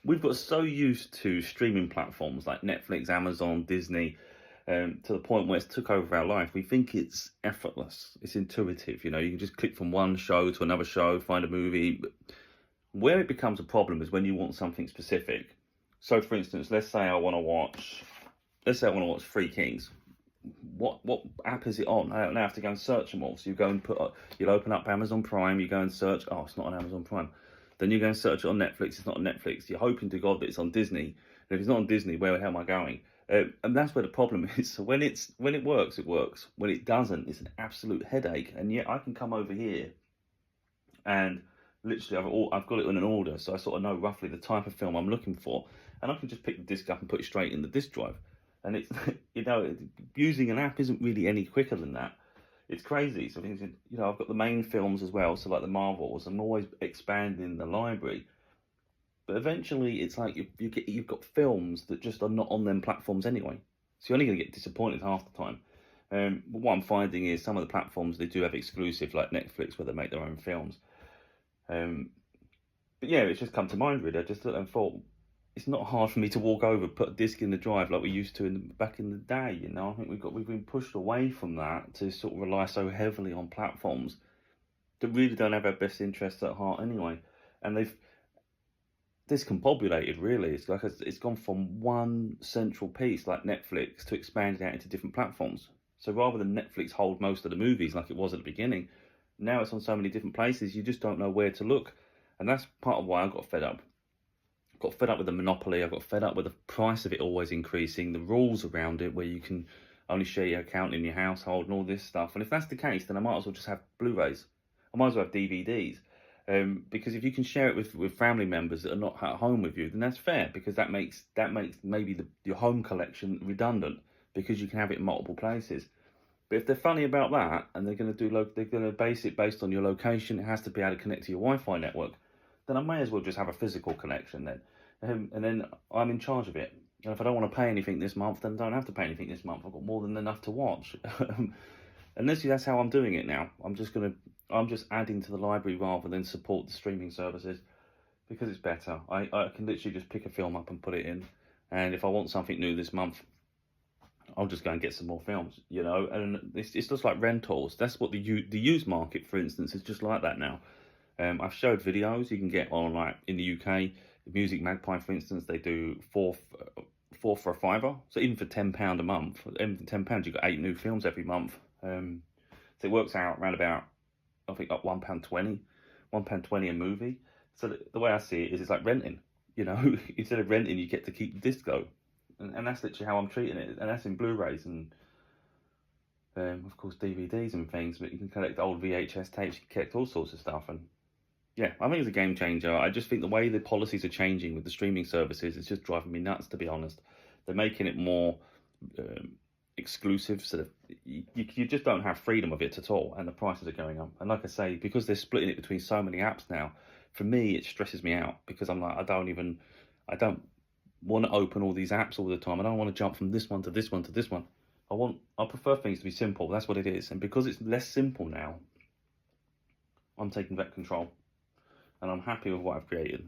we've got so used to streaming platforms like Netflix, Amazon, Disney, to the point where it's took over our life. We think it's effortless, it's intuitive. You know, you can just click from one show to another show, find a movie. Where it becomes a problem is when you want something specific. So, for instance, let's say I want to watch, Three Kings. What app is it on? I don't have to go and search them all. So you go and you'll open up Amazon Prime, you go and search. Oh, it's not on Amazon Prime. Then you go and search it on Netflix. It's not on Netflix. You're hoping to God that it's on Disney. And if it's not on Disney, where the hell am I going? And that's where the problem is. So when it works, it works. When it doesn't, it's an absolute headache. And yet I can come over here and literally I've got it in an order, so I sort of know roughly the type of film I'm looking for, and I can just pick the disc up and put it straight in the disc drive. And it's using an app isn't really any quicker than that. It's crazy. So I've got the main films as well, so like the Marvels. I'm always expanding the library, but eventually it's like you've got films that just are not on them platforms anyway. So you're only going to get disappointed half the time. But what I'm finding is some of the platforms, they do have exclusive, like Netflix, where they make their own films. But yeah, it's just come to mind really. I just thought it's not hard for me to walk over, put a disc in the drive like we used to back in the day. You know, I think we've been pushed away from that to sort of rely so heavily on platforms that really don't have our best interests at heart anyway. And they've discombobulated really. It's like it's gone from one central piece like Netflix to expanding out into different platforms. So rather than Netflix hold most of the movies like it was at the beginning, now it's on so many different places, you just don't know where to look. And that's part of why I got fed up. Got fed up with the monopoly. I got fed up with the price of it always increasing, the rules around it, where you can only share your account in your household and all this stuff. And if that's the case, then I might as well just have Blu-rays. I might as well have DVDs. Because if you can share it with family members that are not at home with you, then that's fair, because that makes maybe your home collection redundant, because you can have it in multiple places. But if they're funny about that, and they're going to base it based on your location, it has to be able to connect to your Wi-Fi network, then I may as well just have a physical connection then. And then I'm in charge of it. And if I don't want to pay anything this month, then I don't have to pay anything this month. I've got more than enough to watch. And literally, that's how I'm doing it now. I'm just adding to the library rather than support the streaming services, because it's better. I can literally just pick a film up and put it in. And if I want something new this month, I'll just go and get some more films, you know. And it's just like rentals. That's what the used market, for instance, is just like that now. I've showed videos you can get on, like in the UK, Music Magpie, for instance. They do four for a fiver. So even for £10 a month, even for £10, you've got 8 new films every month. So it works out around about, I think, like £1.20 a movie. So the way I see it is, it's like renting. You know, instead of renting, you get to keep the disc though. And that's literally how I'm treating it. And that's in Blu-rays and, of course, DVDs and things. But you can collect old VHS tapes, you can collect all sorts of stuff. And yeah, I think it's a game changer. I just think the way the policies are changing with the streaming services is just driving me nuts, to be honest. They're making it more exclusive, so that you just don't have freedom of it at all, and the prices are going up. And like I say, because they're splitting it between so many apps now, for me, it stresses me out, because I'm like, I don't want to open all these apps all the time. I don't want to jump from this one to this one to this one. I prefer things to be simple. That's what it is. And because it's less simple now, I'm taking back control. And I'm happy with what I've created.